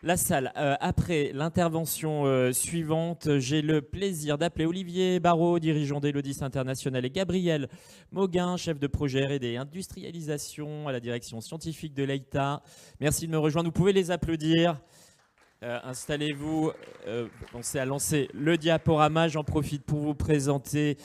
la salle. Après l'intervention suivante, j'ai le plaisir d'appeler Olivier Barraud, dirigeant d'Elodis International, et Gabriel Mauguin, chef de projet R&D industrialisation à la direction scientifique de l'EITA. Merci de me rejoindre. Vous pouvez les applaudir. Installez-vous, pensez à lancer le diaporama. J'en profite pour vous présenter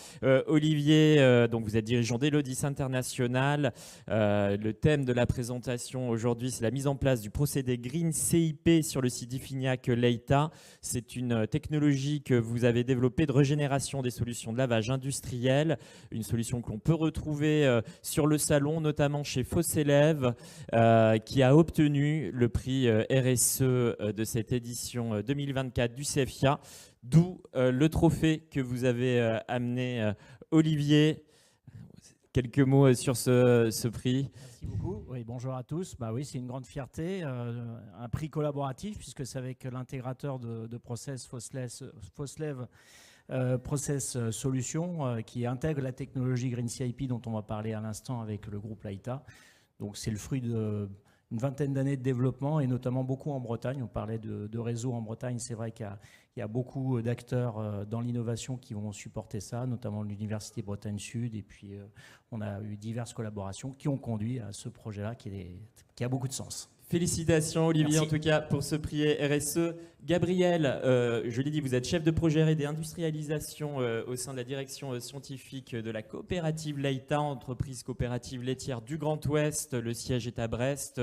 Olivier, donc vous êtes dirigeant d'Elodis International. Le thème de la présentation aujourd'hui, c'est la mise en place du procédé Green CIP sur le site d'Ifignac Leita. C'est une technologie que vous avez développée de régénération des solutions de lavage industriel, une solution que l'on peut retrouver sur le salon, notamment chez Fossélev, qui a obtenu le prix RSE de cette édition 2024 du CFIA, d'où le trophée que vous avez amené, Olivier. Quelques mots sur ce prix. Merci beaucoup. Oui, bonjour à tous. Bah oui, c'est une grande fierté, un prix collaboratif puisque c'est avec l'intégrateur de Process Foslev Process Solutions qui intègre la technologie Green CIP dont on va parler à l'instant avec le groupe Leita. Donc c'est le fruit d'une vingtaine d'années de développement et notamment beaucoup en Bretagne. On parlait de réseau en Bretagne. C'est vrai qu'il y a beaucoup d'acteurs dans l'innovation qui vont supporter ça, notamment l'Université Bretagne Sud. Et puis on a eu diverses collaborations qui ont conduit à ce projet-là qui a beaucoup de sens. Félicitations Olivier. Merci. En tout cas pour ce prix RSE. Gabriel, je l'ai dit, vous êtes chef de projet R&D industrialisation au sein de la direction scientifique de la coopérative Leita, entreprise coopérative laitière du Grand Ouest. Le siège est à Brest.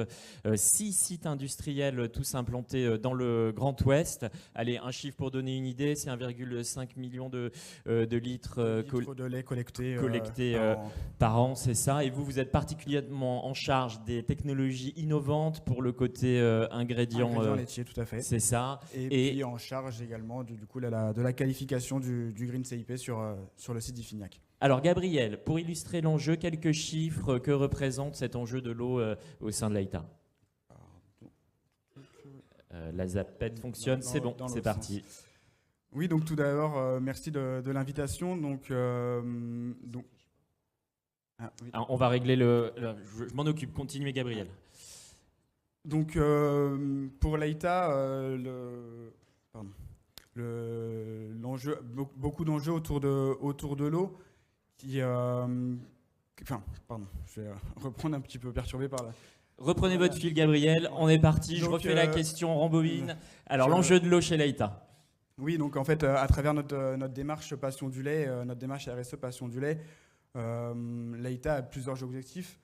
6 sites industriels tous implantés dans le Grand Ouest. Allez, un chiffre pour donner une idée, c'est 1,5 million de litres de lait collectés par an, c'est ça. Et vous êtes particulièrement en charge des technologies innovantes pour le côté ingrédients laitiers, tout à fait. C'est ça. Et puis en charge également de la qualification du Green CIP sur le site d'Ifignac. Alors Gabriel, pour illustrer l'enjeu, quelques chiffres que représente cet enjeu de l'eau au sein de l'EITA. La zapette fonctionne, c'est bon, c'est parti. Oui, donc tout d'abord, merci de l'invitation. Donc, oui. Alors, on va régler je m'en occupe, continuez Gabriel. Donc, pour l'EITA, beaucoup d'enjeux autour de l'eau. Je vais reprendre un petit peu perturbé par là. Reprenez votre fil, Gabriel. On est parti. Donc, je refais la question, rembobine. Alors, l'enjeu de l'eau chez l'EITA. Oui, donc en fait, à travers notre démarche Passion du lait, notre démarche RSE Passion du lait, l'EITA a plusieurs objectifs.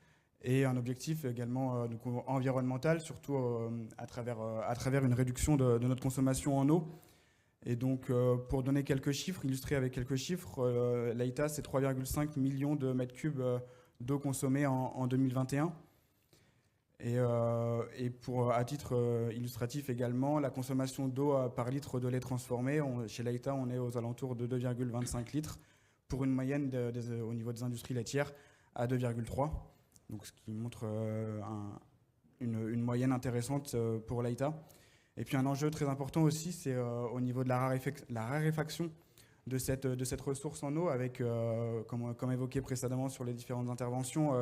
Et un objectif également environnemental, surtout à travers une réduction de notre consommation en eau. Et donc, pour donner quelques chiffres, illustrer avec quelques chiffres, l'EITA, c'est 3,5 millions de mètres cubes d'eau consommée en 2021. Et à titre illustratif également, la consommation d'eau par litre de lait transformé, chez l'EITA, on est aux alentours de 2,25 litres, pour une moyenne au niveau des industries laitières à 2,3. Donc, ce qui montre une moyenne intéressante pour l'EITA. Et puis un enjeu très important aussi, c'est au niveau de la raréfaction de cette ressource en eau, avec, comme évoqué précédemment sur les différentes interventions,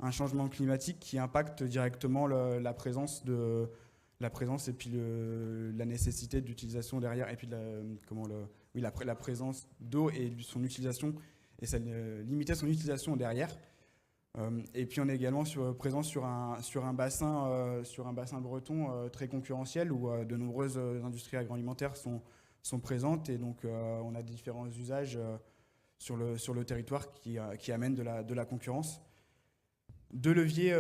un changement climatique qui impacte directement la présence et puis la nécessité d'utilisation derrière, et puis la présence d'eau et son utilisation, et limiter son utilisation derrière. Et puis on est également présent sur un bassin breton très concurrentiel où de nombreuses industries agroalimentaires sont présentes, et donc on a différents usages sur le territoire qui amènent de la concurrence. Deux leviers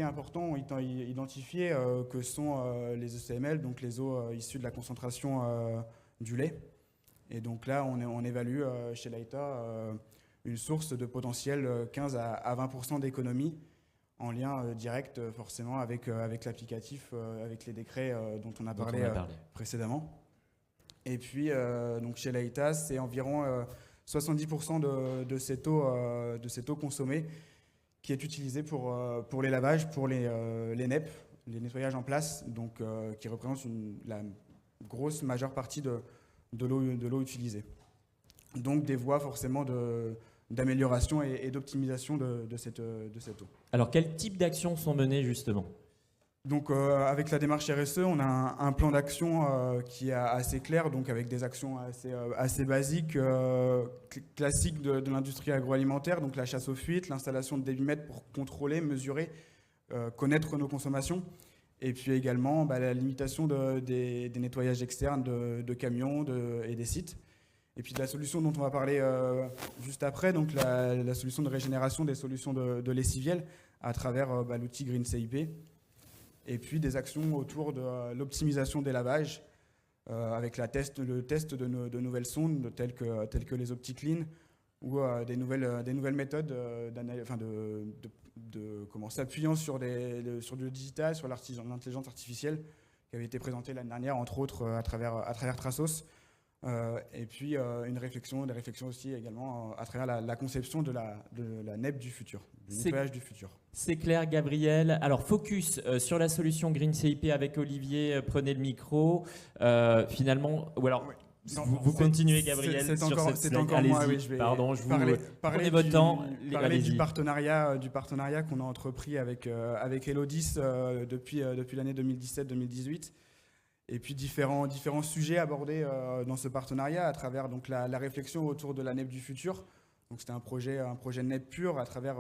importants ont été identifiés que sont les ECML, donc les eaux issues de la concentration du lait. Et donc là on évalue chez l'EITA une source de potentiel 15 à 20% d'économie, en lien direct forcément avec l'applicatif, avec les décrets dont on a parlé précédemment. Et puis donc chez l'EITA, c'est environ 70% de cette eau consommée qui est utilisée pour les lavages, pour les NEP, les nettoyages en place, donc qui représentent la grosse majeure partie de l'eau utilisée. Donc des voies forcément d'amélioration et d'optimisation de cette eau. Alors quel type d'actions sont menées justement ? Donc avec la démarche RSE, on a un plan d'action qui est assez clair, donc avec des actions assez basiques, classiques de l'industrie agroalimentaire, donc la chasse aux fuites, l'installation de débitmètres pour contrôler, mesurer, connaître nos consommations, et puis également la limitation des nettoyages externes de camions et des sites. Et puis de la solution dont on va parler juste après, donc la solution de régénération des solutions de lessiviel à travers l'outil Green CIP. Et puis des actions autour de l'optimisation des lavages avec le test de nouvelles sondes telles que les OptiClean ou des nouvelles méthodes s'appuyant sur du digital, sur l'intelligence artificielle qui avait été présentée l'année dernière, entre autres à travers Trasos. Et puis des réflexions aussi également à travers la conception de la NEP du futur, du nettoyage du futur. C'est clair, Gabriel. Alors, focus sur la solution Green CIP avec Olivier. Prenez le micro. Finalement, ou alors, vous continuez, Gabriel, c'est sur encore cette slide. moi, allez-y, oui, je vais pardon, je vous parler votre temps. Parler du partenariat qu'on a entrepris avec Elodis depuis l'année 2017-2018. Et puis différents sujets abordés dans ce partenariat à travers donc la réflexion autour de la NEP du futur. Donc c'était un projet NEP pur à travers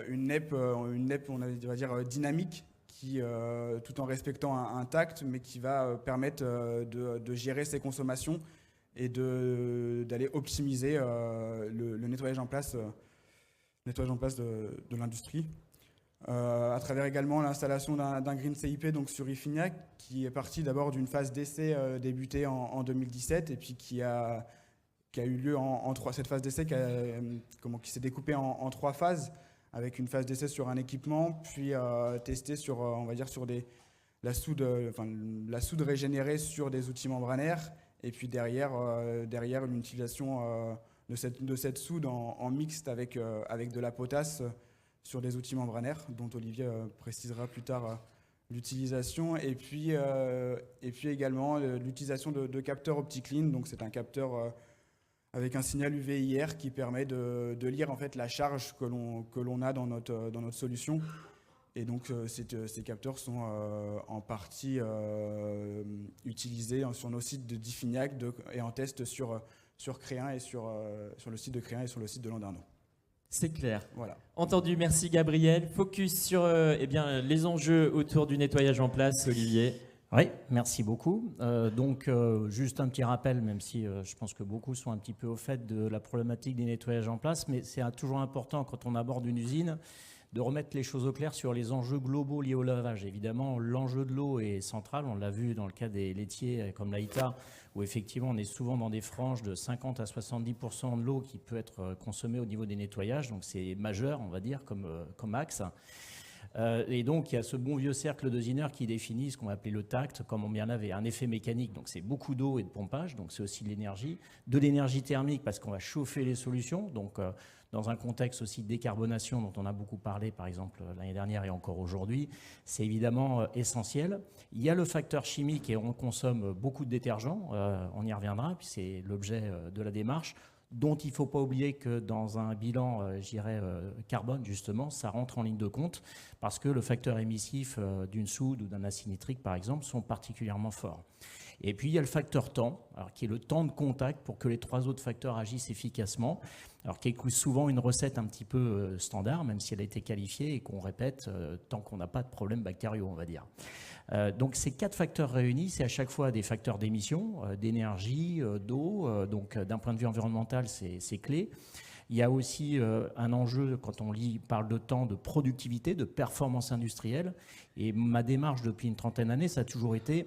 une NEP on va dire dynamique qui tout en respectant un tact mais qui va permettre de gérer ses consommations et d'aller optimiser le nettoyage en place de l'industrie. À travers également l'installation d'un Green CIP donc sur Ifignac, qui est parti d'abord d'une phase d'essai débutée en 2017 et puis qui a eu lieu cette phase d'essai qui s'est découpée en 3 phases, avec une phase d'essai sur un équipement, puis testé sur la soude régénérée sur des outils membranaires, et puis derrière une utilisation de cette soude en mixte avec de la potasse sur des outils membranaires, dont Olivier précisera plus tard l'utilisation, et puis également l'utilisation de capteurs OptiClean. Donc c'est un capteur avec un signal UV-IR qui permet de lire en fait la charge que l'on a dans notre solution. Et donc ces capteurs sont en partie utilisés sur nos sites de Diffignac et en test sur Créin et sur le site de Créin et sur le site de Landerneau. C'est clair. Voilà. Entendu, merci Gabriel. Focus sur les enjeux autour du nettoyage en place, Olivier. Oui, merci beaucoup. Juste un petit rappel, même si je pense que beaucoup sont un petit peu au fait de la problématique des nettoyages en place, mais c'est toujours important quand on aborde une usine de remettre les choses au clair sur les enjeux globaux liés au lavage. Évidemment, l'enjeu de l'eau est central, on l'a vu dans le cas des laitiers comme l'Aïta, où effectivement on est souvent dans des franges de 50 à 70% de l'eau qui peut être consommée au niveau des nettoyages, donc c'est majeur, on va dire, comme axe. Et donc il y a ce bon vieux cercle de Zinner qui définit ce qu'on va appeler le tact, comme on bien avait un effet mécanique, donc c'est beaucoup d'eau et de pompage, donc c'est aussi de l'énergie thermique parce qu'on va chauffer les solutions, donc dans un contexte aussi de décarbonation dont on a beaucoup parlé par exemple l'année dernière et encore aujourd'hui, c'est évidemment essentiel. Il y a le facteur chimique et on consomme beaucoup de détergents, on y reviendra, puis c'est l'objet de la démarche, dont il ne faut pas oublier que dans un bilan, carbone, justement, ça rentre en ligne de compte parce que le facteur émissif d'une soude ou d'un acide nitrique, par exemple, sont particulièrement forts. Et puis, il y a le facteur temps, alors, qui est le temps de contact pour que les 3 autres facteurs agissent efficacement, alors qui est souvent une recette un petit peu standard, même si elle a été qualifiée et qu'on répète tant qu'on n'a pas de problème bactériaux, on va dire. Donc ces 4 facteurs réunis, c'est à chaque fois des facteurs d'émission, d'énergie, d'eau, donc d'un point de vue environnemental, c'est clé. Il y a aussi un enjeu, quand on parle de temps, de productivité, de performance industrielle. Et ma démarche depuis une trentaine d'années, ça a toujours été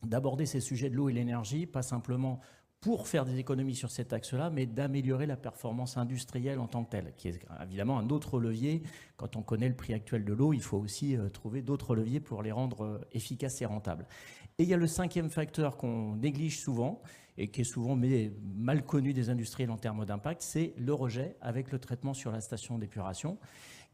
d'aborder ces sujets de l'eau et l'énergie, pas simplement pour faire des économies sur cet axe-là, mais d'améliorer la performance industrielle en tant que telle, qui est évidemment un autre levier. Quand on connaît le prix actuel de l'eau, il faut aussi trouver d'autres leviers pour les rendre efficaces et rentables. Et il y a le 5e facteur qu'on néglige souvent, et qui est souvent mal connu des industriels en termes d'impact, c'est le rejet avec le traitement sur la station d'épuration,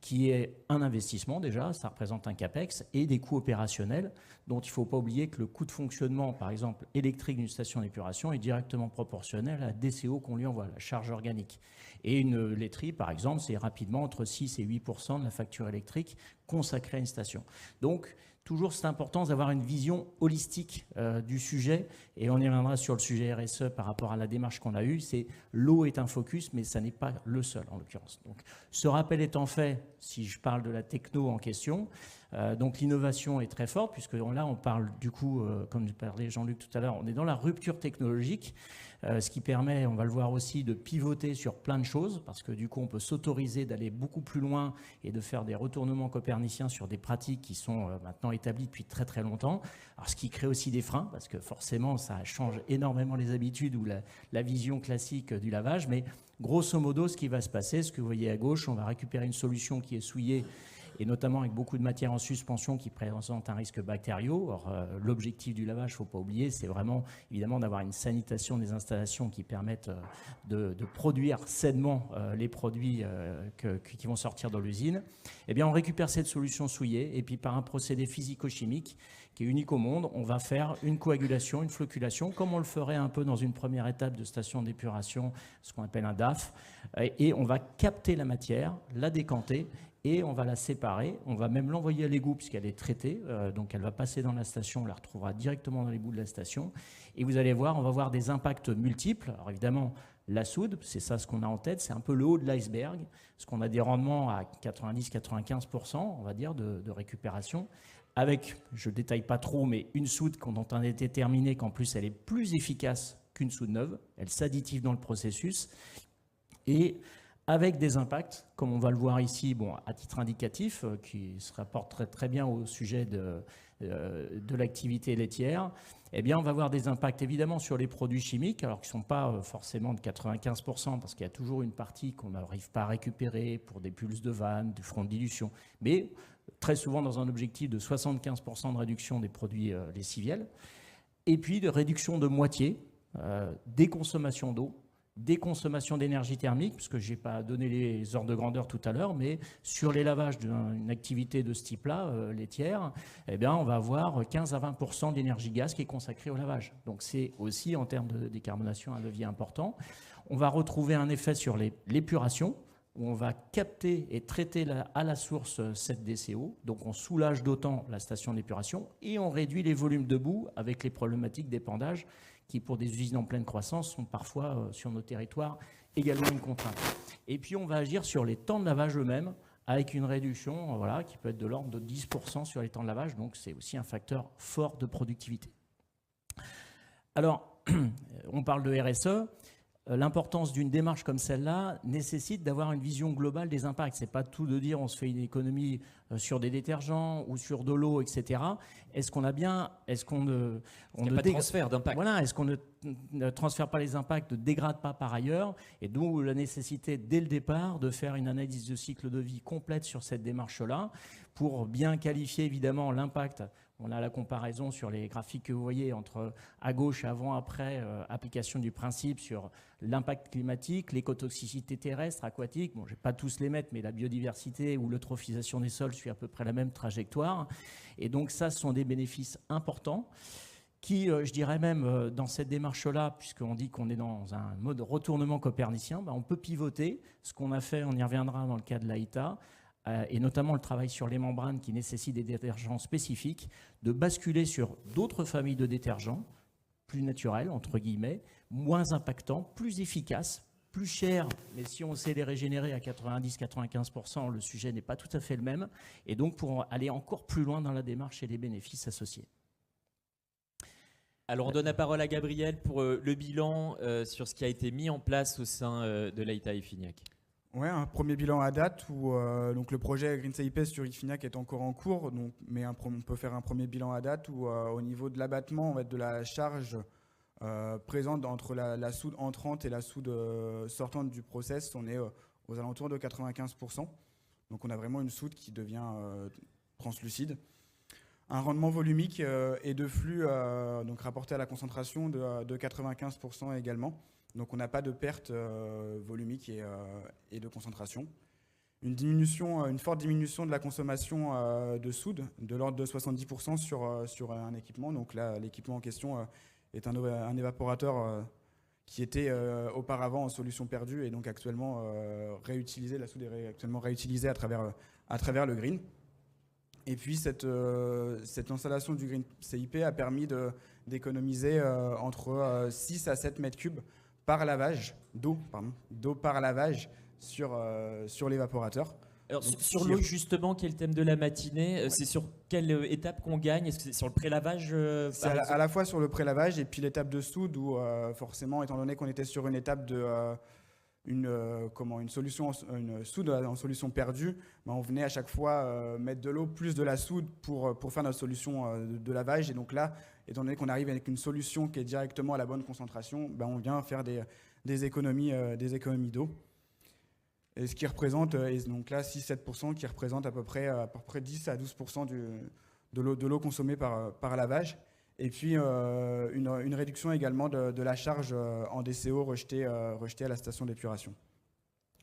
qui est un investissement déjà, ça représente un CAPEX, et des coûts opérationnels dont il ne faut pas oublier que le coût de fonctionnement, par exemple, électrique d'une station d'épuration est directement proportionnel à la DCO qu'on lui envoie, la charge organique. Et une laiterie, par exemple, c'est rapidement entre 6 et 8% de la facture électrique consacrée à une station. Donc, toujours, c'est important d'avoir une vision holistique du sujet, et on y reviendra sur le sujet RSE par rapport à la démarche qu'on a eue. C'est l'eau est un focus, mais ça n'est pas le seul en l'occurrence. Donc, ce rappel étant fait, si je parle de la techno en question, donc l'innovation est très forte, puisque là on parle du coup, comme parlait Jean-Luc tout à l'heure, on est dans la rupture technologique, ce qui permet, on va le voir aussi, de pivoter sur plein de choses, parce que du coup on peut s'autoriser d'aller beaucoup plus loin et de faire des retournements coperniciens sur des pratiques qui sont maintenant établies depuis très très longtemps. Alors ce qui crée aussi des freins, parce que forcément ça change énormément les habitudes ou la vision classique du lavage, mais grosso modo ce qui va se passer, ce que vous voyez à gauche, on va récupérer une solution qui est souillée, et notamment avec beaucoup de matière en suspension qui présente un risque bactériaux. Or, l'objectif du lavage, il ne faut pas oublier, c'est vraiment évidemment d'avoir une sanitation des installations qui permettent de produire sainement les produits qui vont sortir de l'usine. Eh bien, on récupère cette solution souillée et puis par un procédé physico-chimique qui est unique au monde, on va faire une coagulation, une flocculation, comme on le ferait un peu dans une première étape de station d'épuration, ce qu'on appelle un DAF, et on va capter la matière, la décanter, et on va la séparer, on va même l'envoyer à l'égout puisqu'elle est traitée, donc elle va passer dans la station, on la retrouvera directement dans les bouts de la station, et vous allez voir, on va voir des impacts multiples. Alors évidemment, la soude, c'est ça ce qu'on a en tête, c'est un peu le haut de l'iceberg, parce qu'on a des rendements à 90-95%, on va dire, de récupération, avec, je ne détaille pas trop, mais une soude dont on a déterminé qu'en plus elle est plus efficace qu'une soude neuve, elle s'additive dans le processus, et avec des impacts, comme on va le voir ici, bon, à titre indicatif, qui se rapporte très, très bien au sujet de l'activité laitière, eh bien, on va avoir des impacts évidemment sur les produits chimiques, alors qu'ils ne sont pas forcément de 95%, parce qu'il y a toujours une partie qu'on n'arrive pas à récupérer pour des pulses de vanne, du front de dilution, mais très souvent dans un objectif de 75% de réduction des produits lessiviels, et puis de réduction de moitié des consommations d'eau, des consommations d'énergie thermique, puisque je n'ai pas donné les ordres de grandeur tout à l'heure, mais sur les lavages d'une activité de ce type-là, laitière, eh bien, on va avoir 15 à 20% d'énergie gaz qui est consacrée au lavage. Donc c'est aussi, en termes de décarbonation, un levier important. On va retrouver un effet sur l'épuration, où on va capter et traiter à la source cette DCO, donc on soulage d'autant la station d'épuration, et on réduit les volumes de boue avec les problématiques d'épandage, qui pour des usines en pleine croissance sont parfois sur nos territoires également une contrainte. Et puis on va agir sur les temps de lavage eux-mêmes avec une réduction voilà, qui peut être de l'ordre de 10% sur les temps de lavage, donc c'est aussi un facteur fort de productivité. Alors, on parle de RSE. L'importance d'une démarche comme celle-là nécessite d'avoir une vision globale des impacts. Ce n'est pas tout de dire on se fait une économie sur des détergents ou sur de l'eau, etc. Est-ce qu'on a bien... Est-ce qu'on ne... Il n'y a pas de transfert d'impact. Voilà, est-ce qu'on ne transfère pas les impacts, ne dégrade pas par ailleurs, et d'où la nécessité dès le départ de faire une analyse de cycle de vie complète sur cette démarche-là pour bien qualifier évidemment l'impact. On a la comparaison sur les graphiques que vous voyez entre à gauche, avant, après, application du principe sur l'impact climatique, l'écotoxicité terrestre, aquatique. Bon, je ne vais pas tous les mettre, mais la biodiversité ou l'eutrophisation des sols suit à peu près la même trajectoire. Et donc ça, ce sont des bénéfices importants qui, je dirais même, dans cette démarche-là, puisqu'on dit qu'on est dans un mode retournement copernicien, on peut pivoter. Ce qu'on a fait, on y reviendra dans le cas de l'AITA, et notamment le travail sur les membranes qui nécessitent des détergents spécifiques, de basculer sur d'autres familles de détergents, plus naturels, entre guillemets, moins impactants, plus efficaces, plus chers, mais si on sait les régénérer à 90-95%, le sujet n'est pas tout à fait le même, et donc pour aller encore plus loin dans la démarche et les bénéfices associés. Alors on donne la parole à Gabriel pour le bilan sur ce qui a été mis en place au sein de l'AITA Ifignac. Ouais, un premier bilan à date où donc le projet Green CIP sur Ifignac est encore en cours, donc, mais on peut faire un premier bilan à date où au niveau de l'abattement, on va être de la charge présente entre la soude entrante et la soude sortante du process, on est aux alentours de 95%. Donc on a vraiment une soude qui devient translucide. Un rendement volumique et de flux donc rapporté à la concentration de 95% également. Donc on n'a pas de perte volumique et de concentration. une forte diminution de la consommation de soude, de l'ordre de 70% sur un équipement. Donc là, l'équipement en question est un évaporateur qui était auparavant en solution perdue et donc actuellement réutilisé. La soude est actuellement réutilisée à travers le green. Et puis cette installation du green CIP a permis d'économiser entre 6 à 7 mètres cubes par lavage d'eau par lavage sur l'évaporateur. Alors, sur l'eau, justement, qui est le thème de la matinée, c'est sur quelle étape qu'on gagne? Est-ce que c'est sur le prélavage C'est à la fois sur le prélavage et puis l'étape de soude où, forcément, étant donné qu'on était sur une étape de une soude en solution perdue, on venait à chaque fois mettre de l'eau plus de la soude pour faire notre solution de lavage. Et donc là, étant donné qu'on arrive avec une solution qui est directement à la bonne concentration, on vient faire des économies d'eau. Et ce qui représente, donc là 6-7%, qui représente à peu près 10 à 12% de l'eau consommée par lavage. Et puis une réduction également de la charge en DCO rejetée à la station d'épuration.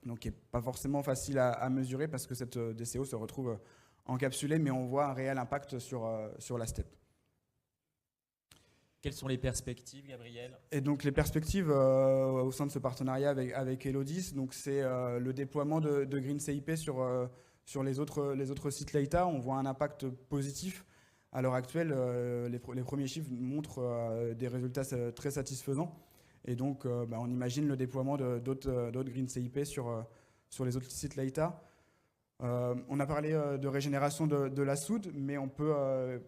Donc qui n'est pas forcément facile à mesurer parce que cette DCO se retrouve encapsulée, mais on voit un réel impact sur la STEP. Quelles sont les perspectives, Gabriel? Et donc les perspectives au sein de ce partenariat avec Elodis, donc c'est le déploiement de Green CIP sur les autres sites Leïta. On voit un impact positif. À l'heure actuelle, les premiers chiffres montrent des résultats très satisfaisants. Et donc on imagine le déploiement d'autres Green CIP sur les autres sites Leïta. On a parlé de régénération de la soude, mais on peut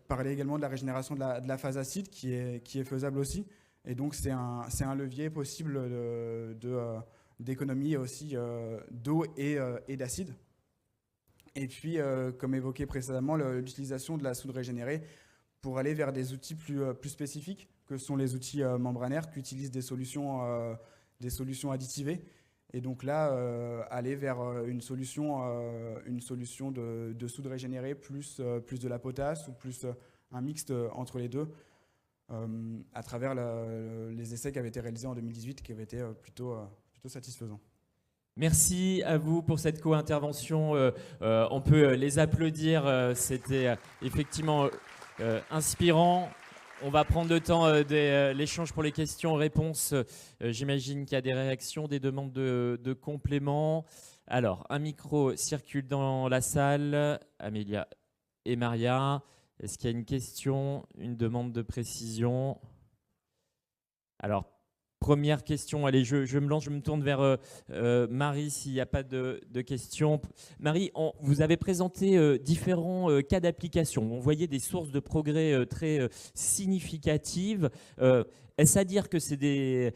parler également de la régénération de la phase acide qui est faisable aussi. Et donc c'est un levier possible d'économie aussi d'eau et d'acide. Et puis, comme évoqué précédemment, l'utilisation de la soude régénérée pour aller vers des outils plus spécifiques, que sont les outils membranaires qui utilisent des solutions additivées. Et donc là, aller vers une solution de soude régénérée plus de la potasse ou plus un mixte entre les deux à travers les essais qui avaient été réalisés en 2018 qui avaient été plutôt satisfaisants. Merci à vous pour cette co-intervention. On peut les applaudir. C'était effectivement inspirant. On va prendre le temps de l'échange pour les questions-réponses. J'imagine qu'il y a des réactions, des demandes de compléments. Alors, un micro circule dans la salle. Amélia et Maria, est-ce qu'il y a une question, une demande de précision? Alors, première question, allez, je me lance, je me tourne vers Marie s'il n'y a pas de questions. Marie, vous avez présenté différents cas d'application. On voyait des sources de progrès très significatives. Est-ce à dire que c'est des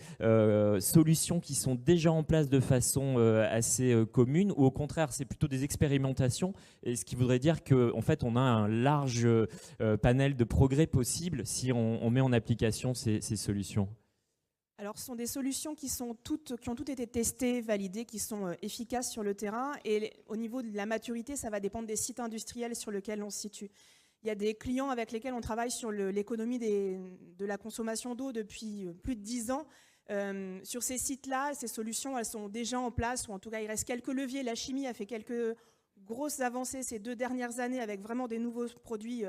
solutions qui sont déjà en place de façon assez commune ou au contraire, c'est plutôt des expérimentations? Et ce qui voudrait dire qu'en fait, on a un large panel de progrès possibles si on met en application ces solutions? Alors, ce sont des solutions qui ont toutes été testées, validées, qui sont efficaces sur le terrain. Et au niveau de la maturité, ça va dépendre des sites industriels sur lesquels on se situe. Il y a des clients avec lesquels on travaille sur l'économie de la consommation d'eau depuis plus de 10 ans. Sur ces sites-là, ces solutions, elles sont déjà en place, ou en tout cas, il reste quelques leviers. La chimie a fait quelques grosses avancées ces 2 dernières années avec vraiment des nouveaux produits.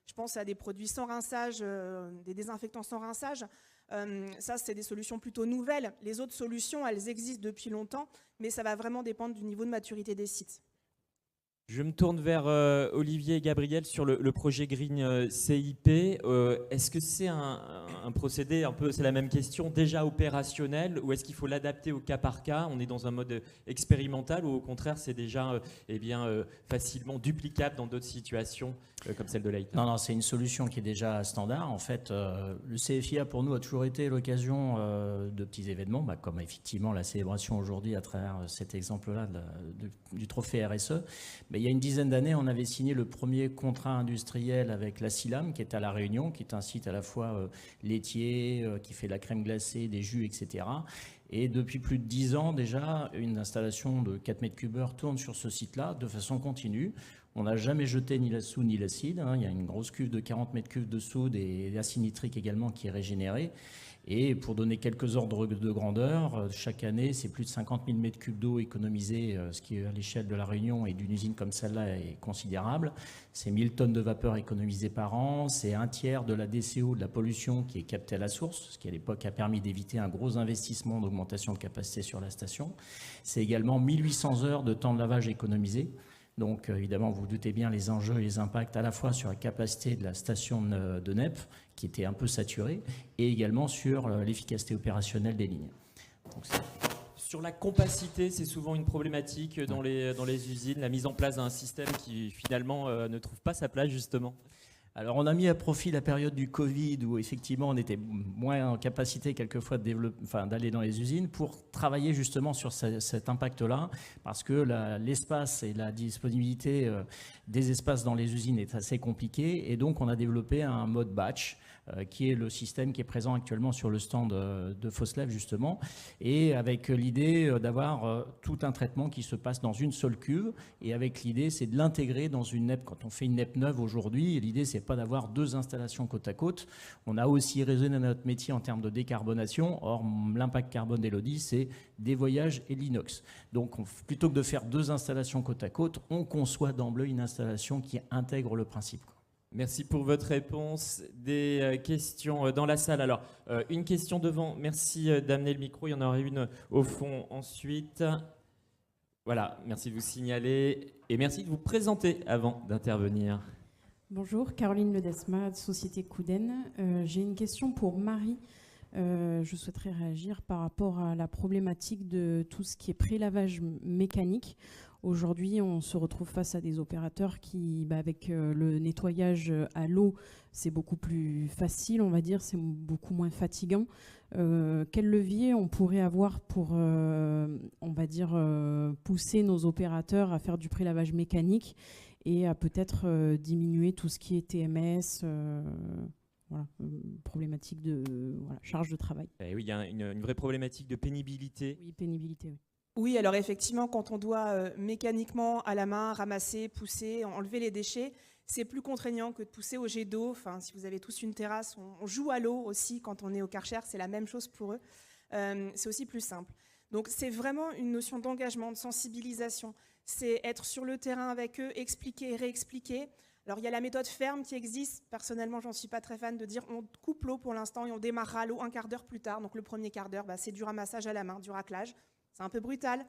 Je pense à des produits sans rinçage, des désinfectants sans rinçage. Ça, c'est des solutions plutôt nouvelles. Les autres solutions, elles existent depuis longtemps, mais ça va vraiment dépendre du niveau de maturité des sites. Je me tourne vers Olivier et Gabriel sur le projet Green CIP. Est-ce que c'est un procédé, un peu, c'est la même question, déjà opérationnel, ou est-ce qu'il faut l'adapter au cas par cas? On est dans un mode expérimental ou au contraire c'est déjà facilement duplicable dans d'autres situations comme celle de Leïta? Non, c'est une solution qui est déjà standard. En fait, le CFIA pour nous a toujours été l'occasion de petits événements, comme effectivement la célébration aujourd'hui à travers cet exemple-là du trophée RSE. Mais il y a une dizaine d'années, on avait signé le premier contrat industriel avec la Silam, qui est à La Réunion, qui est un site à la fois laitier, qui fait de la crème glacée, des jus, etc. Et depuis plus de 10 ans déjà, une installation de 4 mètres cubeurs tourne sur ce site-là de façon continue. On n'a jamais jeté ni la soude ni l'acide. Il y a une grosse cuve de 40 mètres cubes de soude et l'acide nitrique également qui est régénéré. Et pour donner quelques ordres de grandeur, chaque année, c'est plus de 50 000 mètres cubes d'eau économisés, ce qui, à l'échelle de la Réunion et d'une usine comme celle-là, est considérable. C'est 1000 tonnes de vapeur économisées par an. C'est un tiers de la DCO, de la pollution, qui est captée à la source, ce qui, à l'époque, a permis d'éviter un gros investissement d'augmentation de capacité sur la station. C'est également 1800 heures de temps de lavage économisés. Donc, évidemment, vous vous doutez bien les enjeux et les impacts à la fois sur la capacité de la station de NEP, qui était un peu saturée, et également sur l'efficacité opérationnelle des lignes. Donc, sur la compacité, c'est souvent une problématique dans les usines, la mise en place d'un système qui, finalement, ne trouve pas sa place, justement. Alors, on a mis à profit la période du Covid où, effectivement, on était moins en capacité, quelquefois, d'aller dans les usines pour travailler justement sur cet impact-là, parce que l'espace et la disponibilité des espaces dans les usines est assez compliquée. Et donc, on a développé un mode batch, qui est le système qui est présent actuellement sur le stand de Foslev, justement, et avec l'idée d'avoir tout un traitement qui se passe dans une seule cuve, et avec l'idée, c'est de l'intégrer dans une NEP. Quand on fait une NEP neuve aujourd'hui, l'idée, c'est pas d'avoir deux installations côte à côte. On a aussi raisonné notre métier en termes de décarbonation. Or, l'impact carbone d'Elodie, c'est des voyages et de l'inox. Donc, plutôt que de faire deux installations côte à côte, on conçoit d'emblée une installation qui intègre le principe. Merci pour votre réponse. Des questions dans la salle. Alors, une question devant. Merci d'amener le micro. Il y en aura une au fond ensuite. Voilà, merci de vous signaler et merci de vous présenter avant d'intervenir. Bonjour, Caroline Ledesma, Société Couden. J'ai une question pour Marie. Je souhaiterais réagir par rapport à la problématique de tout ce qui est prélavage mécanique. Aujourd'hui, on se retrouve face à des opérateurs qui, avec le nettoyage à l'eau, c'est beaucoup plus facile, on va dire, c'est beaucoup moins fatigant. Quel levier on pourrait avoir pour, on va dire, pousser nos opérateurs à faire du prélavage mécanique et à peut-être diminuer tout ce qui est TMS, problématique de charge de travail. Eh oui, il y a une vraie problématique de pénibilité. Oui, pénibilité, oui. Oui, alors effectivement, quand on doit mécaniquement à la main ramasser, pousser, enlever les déchets, c'est plus contraignant que de pousser au jet d'eau. Enfin, si vous avez tous une terrasse, on joue à l'eau aussi quand on est au Karcher, c'est la même chose pour eux. C'est aussi plus simple. Donc c'est vraiment une notion d'engagement, de sensibilisation. C'est être sur le terrain avec eux, expliquer, réexpliquer. Alors il y a la méthode ferme qui existe. Personnellement, j'en suis pas très fan de dire on coupe l'eau pour l'instant et on démarrera l'eau un quart d'heure plus tard. Donc le premier quart d'heure, c'est du ramassage à la main, du raclage. C'est un peu brutal.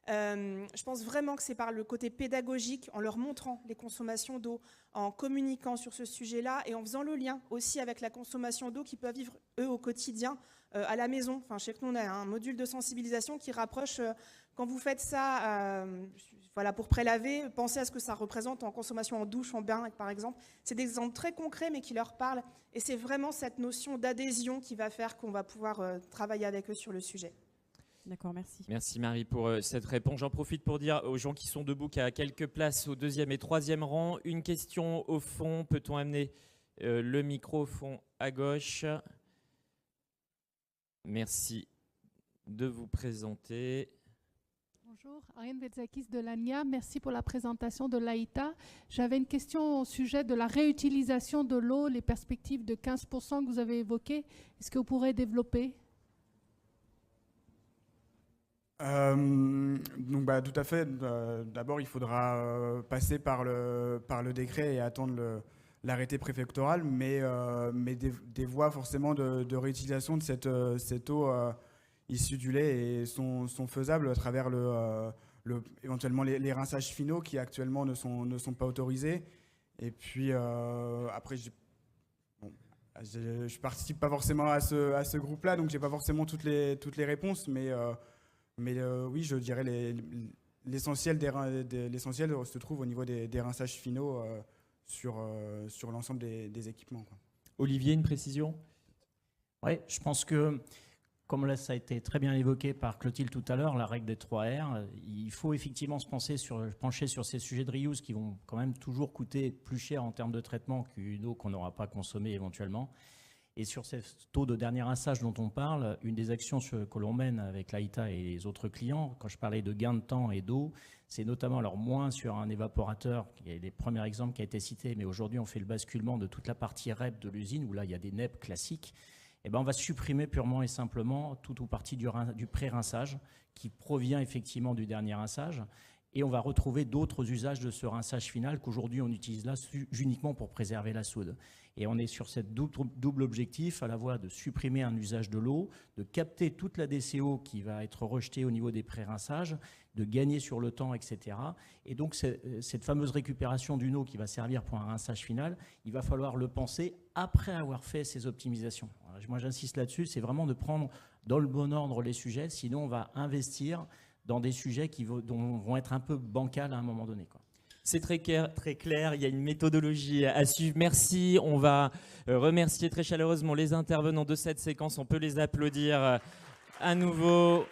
Je pense vraiment que c'est par le côté pédagogique, en leur montrant les consommations d'eau, en communiquant sur ce sujet-là et en faisant le lien aussi avec la consommation d'eau qu'ils peuvent vivre, eux, au quotidien, à la maison. Enfin, je sais que nous, on a un module de sensibilisation qui rapproche, quand vous faites ça pour prélaver, pensez à ce que ça représente en consommation en douche, en bain, par exemple. C'est des exemples très concrets, mais qui leur parlent. Et c'est vraiment cette notion d'adhésion qui va faire qu'on va pouvoir travailler avec eux sur le sujet. D'accord, merci. Merci Marie pour cette réponse. J'en profite pour dire aux gens qui sont debout qu'il y a quelques places au 2e et 3e rang. Une question au fond. Peut-on amener le micro au fond à gauche? Merci de vous présenter. Bonjour, Ariane Vetzakis de l'ANIA. Merci pour la présentation de l'AITA. J'avais une question au sujet de la réutilisation de l'eau, les perspectives de 15% que vous avez évoquées. Est-ce que vous pourrez développer ? Donc tout à fait. D'abord, il faudra passer par le décret et attendre l'arrêté préfectoral, mais des voies forcément de réutilisation de cette eau issue du lait sont faisables à travers éventuellement les rinçages finaux qui actuellement ne sont pas autorisés. Et puis après, je participe pas forcément à ce groupe-là, donc j'ai pas forcément toutes les réponses, mais oui, je dirais l'essentiel se trouve au niveau des rinçages finaux sur l'ensemble des équipements, quoi. Olivier, une précision ? Oui, je pense que, comme là, ça a été très bien évoqué par Clotilde tout à l'heure, la règle des 3 R, il faut effectivement se pencher sur ces sujets de reuse qui vont quand même toujours coûter plus cher en termes de traitement qu'une eau qu'on n'aura pas consommée éventuellement. Et sur ce taux de dernier rinçage dont on parle, une des actions que l'on mène avec l'AITA et les autres clients, quand je parlais de gain de temps et d'eau, c'est notamment, alors moins sur un évaporateur, qui est les premiers exemples qui a été cité, mais aujourd'hui on fait le basculement de toute la partie REP de l'usine, où là il y a des NEP classiques. Eh ben, on va supprimer purement et simplement tout ou partie du pré-rinçage, qui provient effectivement du dernier rinçage. Et on va retrouver d'autres usages de ce rinçage final qu'aujourd'hui on utilise là uniquement pour préserver la soude. Et on est sur cette double objectif, à la fois de supprimer un usage de l'eau, de capter toute la DCO qui va être rejetée au niveau des pré-rinçages, de gagner sur le temps, etc. Et donc cette fameuse récupération d'une eau qui va servir pour un rinçage final, il va falloir le penser après avoir fait ces optimisations. Alors, moi j'insiste là-dessus, c'est vraiment de prendre dans le bon ordre les sujets, sinon on va investir dans des sujets qui vont être un peu bancals à un moment donné, quoi. C'est très clair, il y a une méthodologie à suivre. Merci, on va remercier très chaleureusement les intervenants de cette séquence. On peut les applaudir à nouveau.